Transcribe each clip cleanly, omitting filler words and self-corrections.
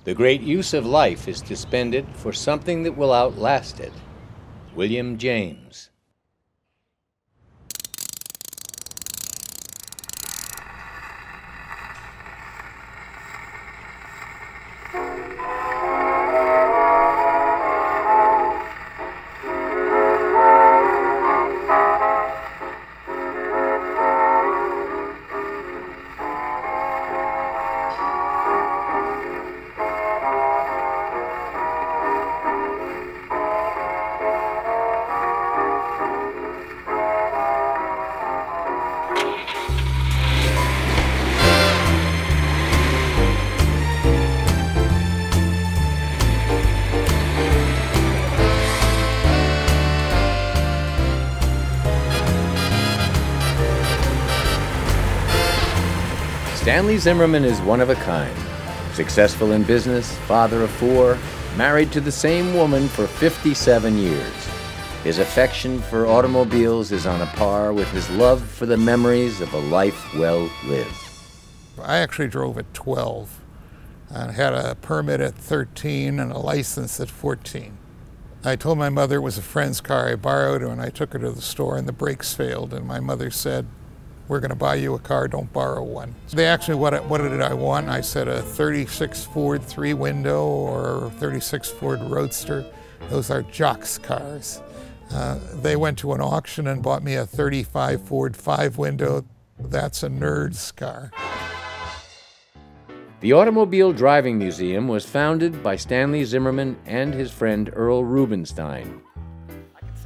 The great use of life is to spend it for something that will outlast it. William James. Stanley Zimmerman is one of a kind. Successful in business, father of 4, married to the same woman for 57 years. His affection for automobiles is on a par with his love for the memories of a life well lived. I actually drove at 12 and had a permit at 13 and a license at 14. I told my mother it was a friend's car I borrowed, and I took her to the store and the brakes failed, and my mother said, "We're going to buy you a car, don't borrow one." They asked me what did I want. I said a 36 Ford 3-window or 36 Ford Roadster. Those are jocks' cars. They went to an auction and bought me a 35 Ford 5-window. That's a nerd's car. The Automobile Driving Museum was founded by Stanley Zimmerman and his friend Earl Rubenstein.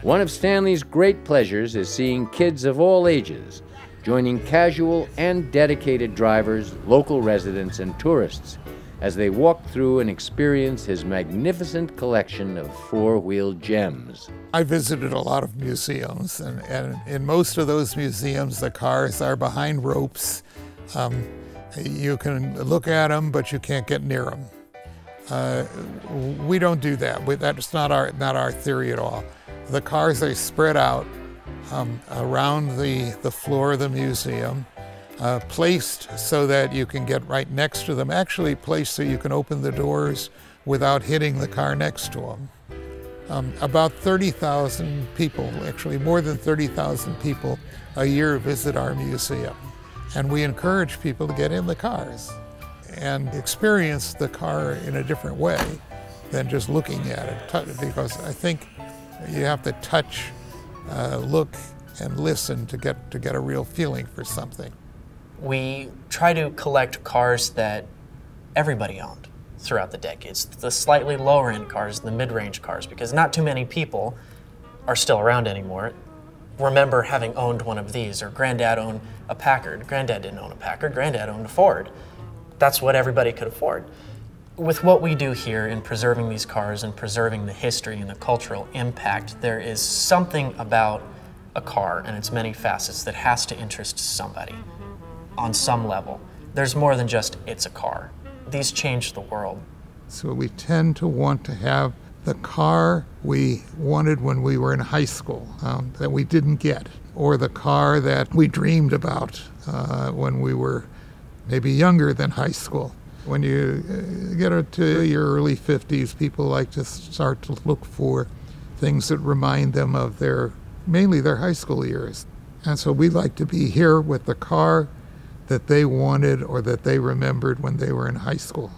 One of Stanley's great pleasures is seeing kids of all ages joining casual and dedicated drivers, local residents, and tourists as they walk through and experience his magnificent collection of four-wheel gems. I visited a lot of museums, and in most of those museums, the cars are behind ropes. You can look at them, but you can't get near them. We don't do that. That's not our theory at all. The cars are spread out around the floor of the museum, placed so that you can get right next to them, actually placed so you can open the doors without hitting the car next to them. About 30,000 people, actually more than 30,000 people a year visit our museum. And we encourage people to get in the cars and experience the car in a different way than just looking at it, because I think you have to touch, look, and listen to get a real feeling for something. We try to collect cars that everybody owned throughout the decades, the slightly lower end cars, the mid-range cars, because not too many people are still around anymore remember having owned one of these, or Granddad owned a Packard. Granddad didn't own a Packard, Granddad owned a Ford. That's what everybody could afford. With what we do here in preserving these cars and preserving the history and the cultural impact, there is something about a car and its many facets that has to interest somebody on some level. There's more than just, it's a car. These change the world. So we tend to want to have the car we wanted when we were in high school, that we didn't get, or the car that we dreamed about when we were maybe younger than high school. When you get to your early 50s, people like to start to look for things that remind them of mainly their high school years. And so we like to be here with the car that they wanted or that they remembered when they were in high school.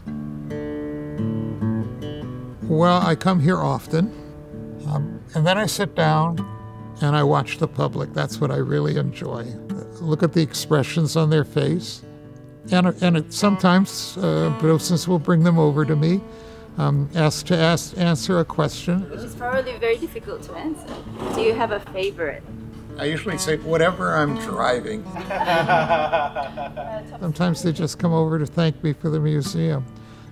Well, I come here often, and then I sit down and I watch the public. That's what I really enjoy. Look at the expressions on their face. And sometimes docents will bring them over to me, answer a question. Which is probably very difficult to answer. Do you have a favorite? I usually say, whatever I'm driving. Sometimes they just come over to thank me for the museum.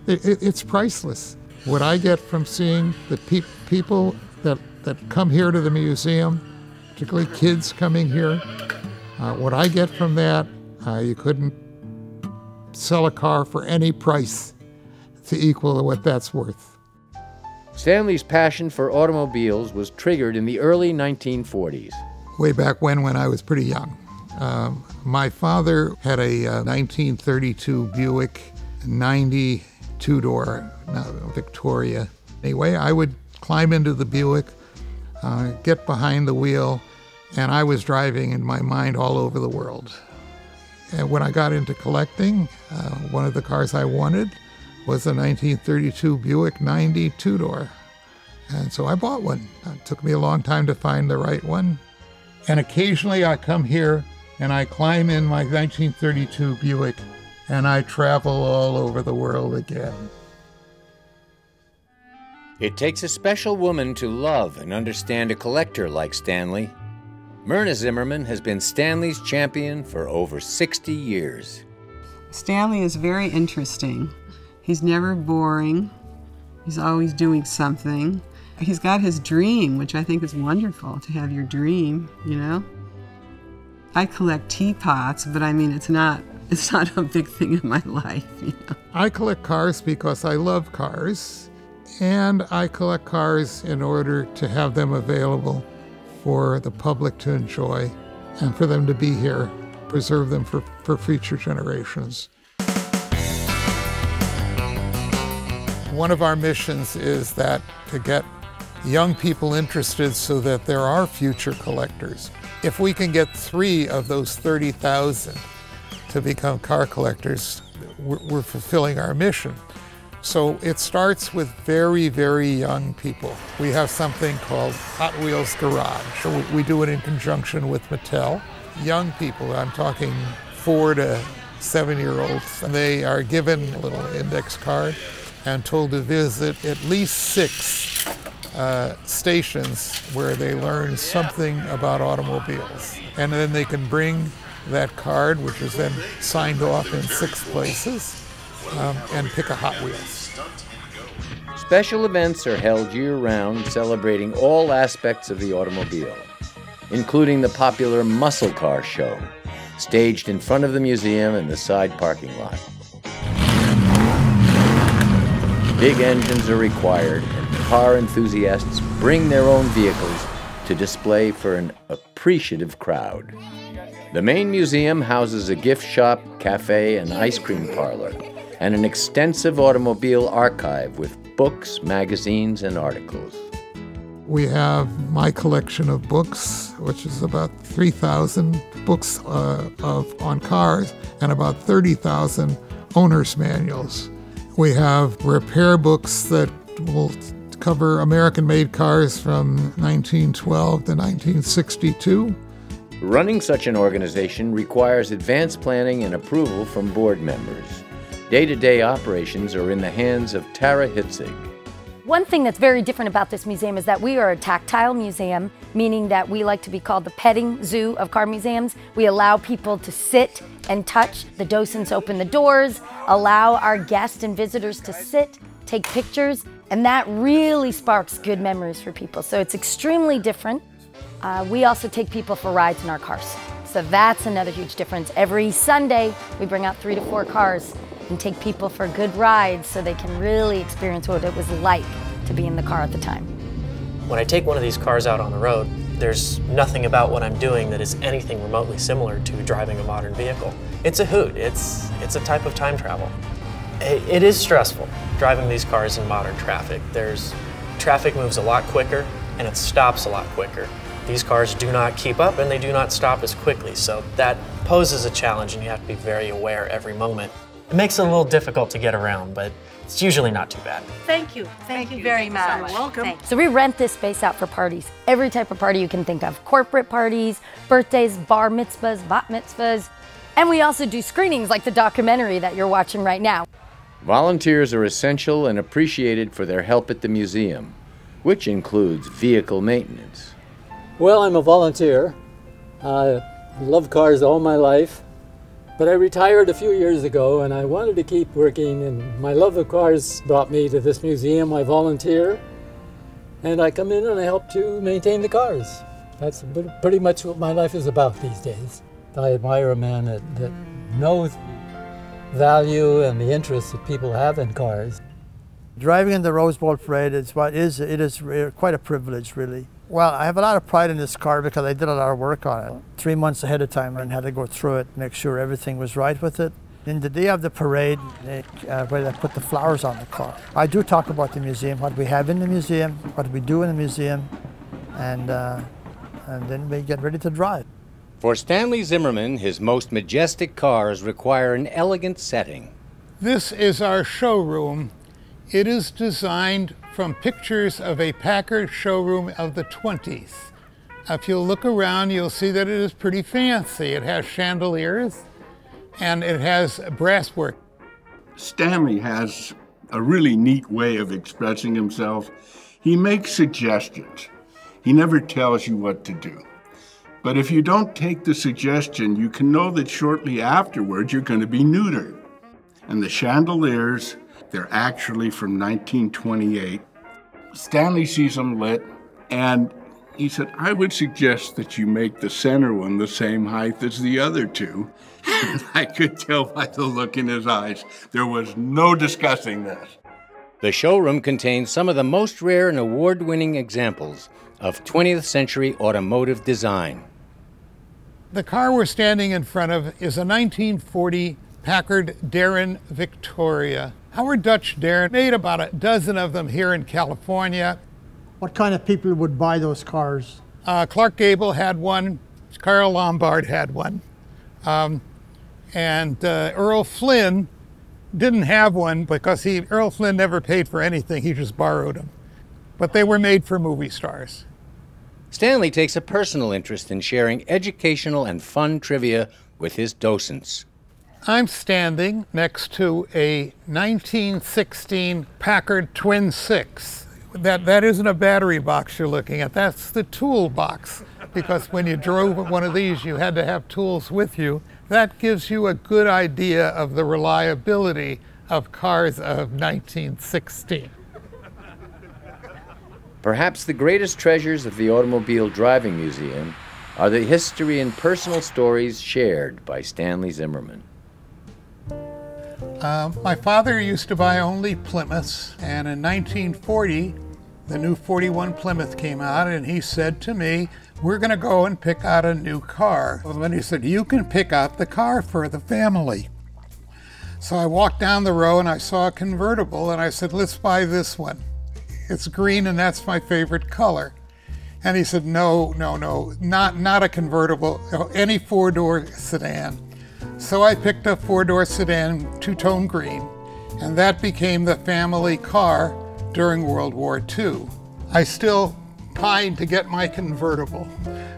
It's priceless. What I get from seeing the people that come here to the museum, particularly kids coming here, what I get from that, you couldn't sell a car for any price to equal what that's worth. Stanley's passion for automobiles was triggered in the early 1940s. Way back when I was pretty young. My father had a 1932 Buick 90 two-door, now Victoria. Anyway, I would climb into the Buick, get behind the wheel, and I was driving in my mind all over the world. And when I got into collecting, one of the cars I wanted was a 1932 Buick 90 two-door. And so I bought one. It took me a long time to find the right one. And occasionally I come here and I climb in my 1932 Buick and I travel all over the world again. It takes a special woman to love and understand a collector like Stanley. Myrna Zimmerman has been Stanley's champion for over 60 years. Stanley is very interesting. He's never boring. He's always doing something. He's got his dream, which I think is wonderful, to have your dream, you know? I collect teapots, but I mean, it's not a big thing in my life, you know? I collect cars because I love cars, and I collect cars in order to have them available for the public to enjoy and for them to be here, preserve them for future generations. One of our missions is that to get young people interested so that there are future collectors. If we can get 3 of those 30,000 to become car collectors, we're fulfilling our mission. So it starts with very, very young people. We have something called Hot Wheels Garage. So we do it in conjunction with Mattel. Young people, I'm talking 4 to 7-year-olds, and they are given a little index card and told to visit at least 6 stations where they learn something about automobiles. And then they can bring that card, which is then signed off in 6 places, and pick a Hot Wheels. Special events are held year-round celebrating all aspects of the automobile, including the popular Muscle Car Show, staged in front of the museum in the side parking lot. Big engines are required, and car enthusiasts bring their own vehicles to display for an appreciative crowd. The main museum houses a gift shop, cafe, and ice cream parlor, and an extensive automobile archive with books, magazines, and articles. We have my collection of books, which is about 3,000 books on cars and about 30,000 owner's manuals. We have repair books that will cover American-made cars from 1912 to 1962. Running such an organization requires advanced planning and approval from board members. Day-to-day operations are in the hands of Tara Hitzig. One thing that's very different about this museum is that we are a tactile museum, meaning that we like to be called the petting zoo of car museums. We allow people to sit and touch. The docents open the doors, allow our guests and visitors to sit, take pictures, and that really sparks good memories for people. So it's extremely different. We also take people for rides in our cars. So that's another huge difference. Every Sunday, we bring out 3 to 4 cars and take people for good rides so they can really experience what it was like to be in the car at the time. When I take one of these cars out on the road, there's nothing about what I'm doing that is anything remotely similar to driving a modern vehicle. It's a hoot. It's a type of time travel. It is stressful driving these cars in modern traffic. Traffic moves a lot quicker and it stops a lot quicker. These cars do not keep up and they do not stop as quickly, so that poses a challenge and you have to be very aware every moment. It makes it a little difficult to get around, but it's usually not too bad. Thank you. Thank you very much. You're welcome. So we rent this space out for parties. Every type of party you can think of. Corporate parties, birthdays, bar mitzvahs, bat mitzvahs. And we also do screenings like the documentary that you're watching right now. Volunteers are essential and appreciated for their help at the museum, which includes vehicle maintenance. Well, I'm a volunteer. I love cars all my life. But I retired a few years ago and I wanted to keep working, and my love of cars brought me to this museum. I volunteer and I come in and I help to maintain the cars. That's pretty much what my life is about these days. I admire a man that knows value and the interest that people have in cars. Driving in the Rose Bowl Parade is quite a privilege, really. Well, I have a lot of pride in this car because I did a lot of work on it. 3 months ahead of time and had to go through it, make sure everything was right with it. In the day of the parade, where they put the flowers on the car, I do talk about the museum, what we have in the museum, what we do in the museum, and then we get ready to drive. For Stanley Zimmerman, his most majestic cars require an elegant setting. This is our showroom. It is designed from pictures of a Packard showroom of the 20s. If you look around, you'll see that it is pretty fancy. It has chandeliers and it has brasswork. Stanley has a really neat way of expressing himself. He makes suggestions. He never tells you what to do. But if you don't take the suggestion, you can know that shortly afterwards you're going to be neutered. And the chandeliers, they're actually from 1928. Stanley sees them lit, and he said, I would suggest that you make the center one the same height as the other two. And I could tell by the look in his eyes, there was no discussing this. The showroom contains some of the most rare and award-winning examples of 20th century automotive design. The car we're standing in front of is a 1940 Packard Darrin Victoria. Our Dutch Darrin made about a dozen of them here in California. What kind of people would buy those cars? Clark Gable had one, Carl Lombard had one, and Earl Flynn didn't have one because Earl Flynn never paid for anything, he just borrowed them. But they were made for movie stars. Stanley takes a personal interest in sharing educational and fun trivia with his docents. I'm standing next to a 1916 Packard Twin 6. That isn't a battery box you're looking at, that's the tool box. Because when you drove one of these, you had to have tools with you. That gives you a good idea of the reliability of cars of 1916. Perhaps the greatest treasures of the Automobile Driving Museum are the history and personal stories shared by Stanley Zimmerman. My father used to buy only Plymouths, and in 1940, the new 41 Plymouth came out, and he said to me, we're going to go and pick out a new car. And he said, you can pick out the car for the family. So I walked down the row and I saw a convertible, and I said, let's buy this one. It's green and that's my favorite color. And he said, no, not a convertible, any four-door sedan. So I picked a four-door sedan, two-tone green, and that became the family car during World War II. I still pine to get my convertible.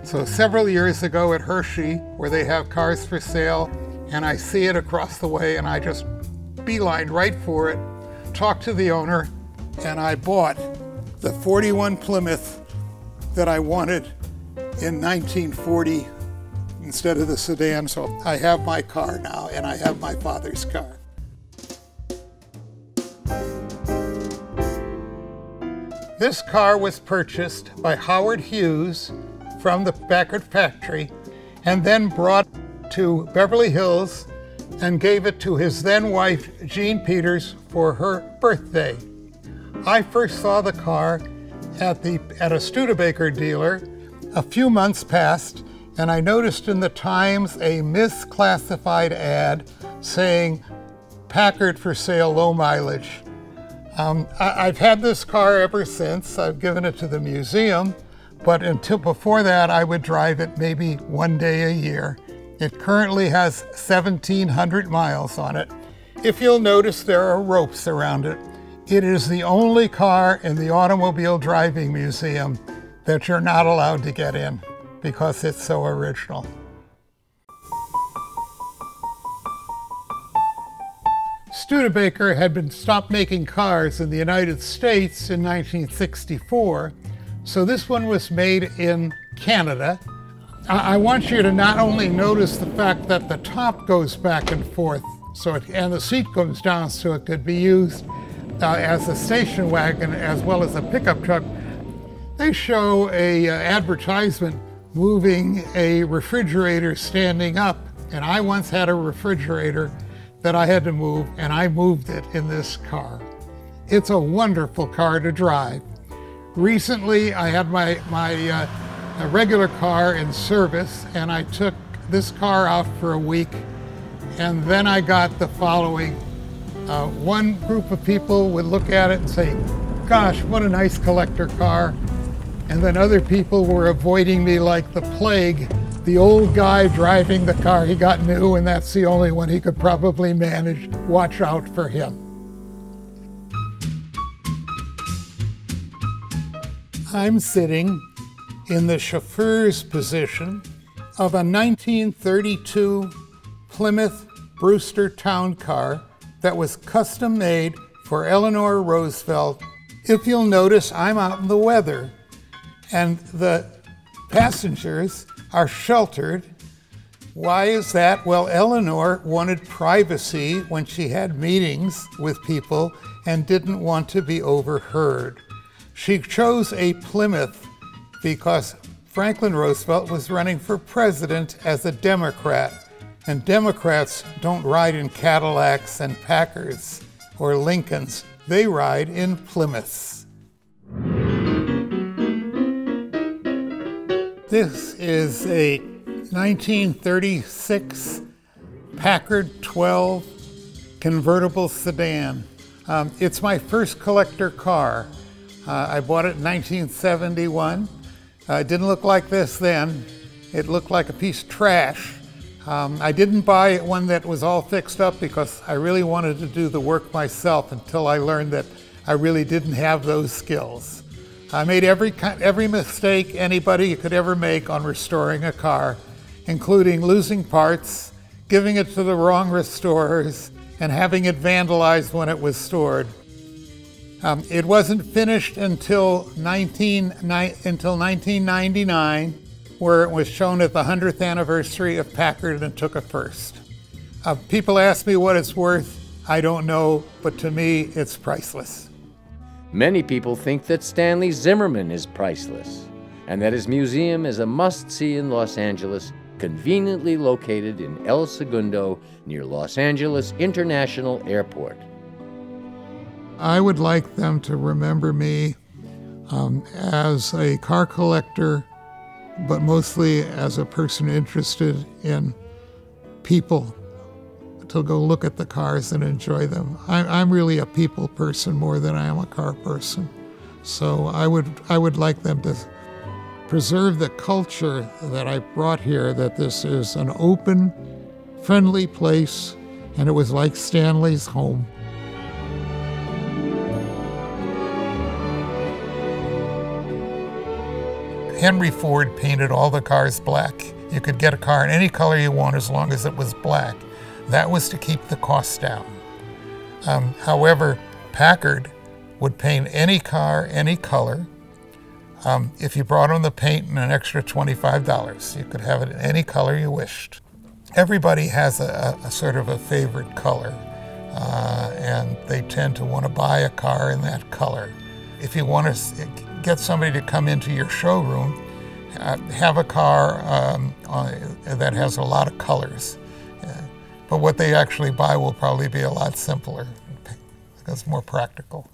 So several years ago at Hershey, where they have cars for sale, and I see it across the way, and I just beelined right for it, talked to the owner, and I bought the 41 Plymouth that I wanted in 1940 instead of the sedan. So I have my car now, and I have my father's car. This car was purchased by Howard Hughes from the Packard factory and then brought to Beverly Hills and gave it to his then wife, Jean Peters, for her birthday. I first saw the car at a Studebaker dealer. A few months passed, and I noticed in the Times a misclassified ad saying Packard for sale, low mileage. I've had this car ever since. I've given it to the museum, but until before that, I would drive it maybe one day a year. It currently has 1,700 miles on it. If you'll notice, there are ropes around it. It is the only car in the Automobile Driving Museum that you're not allowed to get in because it's so original. Studebaker had been stopped making cars in the United States in 1964, so this one was made in Canada. I want you to not only notice the fact that the top goes back and forth, and the seat comes down so it could be used as a station wagon as well as a pickup truck. They show a advertisement moving a refrigerator standing up, and I once had a refrigerator that I had to move, and I moved it in this car. It's a wonderful car to drive. Recently, I had my regular car in service, and I took this car out for a week, And then I got the following. One group of people would look at it and say, gosh, what a nice collector car. And then other people were avoiding me like the plague. The old guy driving the car he got new, and that's the only one he could probably manage. Watch out for him. I'm sitting in the chauffeur's position of a 1932 Plymouth Brewster Town Car that was custom made for Eleanor Roosevelt. If you'll notice, I'm out in the weather, and the passengers are sheltered. Why is that? Well, Eleanor wanted privacy when she had meetings with people and didn't want to be overheard. She chose a Plymouth because Franklin Roosevelt was running for president as a Democrat, and Democrats don't ride in Cadillacs and Packards or Lincolns. They ride in Plymouths. This is a 1936 Packard 12 convertible sedan. It's my first collector car. I bought it in 1971. It didn't look like this then. It looked like a piece of trash. I didn't buy one that was all fixed up because I really wanted to do the work myself until I learned that I really didn't have those skills. I made every mistake anybody could ever make on restoring a car, including losing parts, giving it to the wrong restorers, and having it vandalized when it was stored. It wasn't finished until 1999, where it was shown at the 100th anniversary of Packard and took a first. People ask me what it's worth. I don't know, but to me, it's priceless. Many people think that Stanley Zimmerman is priceless, and that his museum is a must-see in Los Angeles, conveniently located in El Segundo near Los Angeles International Airport. I would like them to remember me as a car collector, but mostly as a person interested in people, to go look at the cars and enjoy them. I'm really a people person more than I am a car person. So I would like them to preserve the culture that I brought here, that this is an open, friendly place, and it was like Stanley's home. Henry Ford painted all the cars black. You could get a car in any color you want as long as it was black. That was to keep the cost down. However, Packard would paint any car, any color. If you brought them the paint and an extra $25, you could have it in any color you wished. Everybody has a sort of a favorite color, and they tend to want to buy a car in that color. If you want to get somebody to come into your showroom, have a car that has a lot of colors. But what they actually buy will probably be a lot simpler because it's more practical.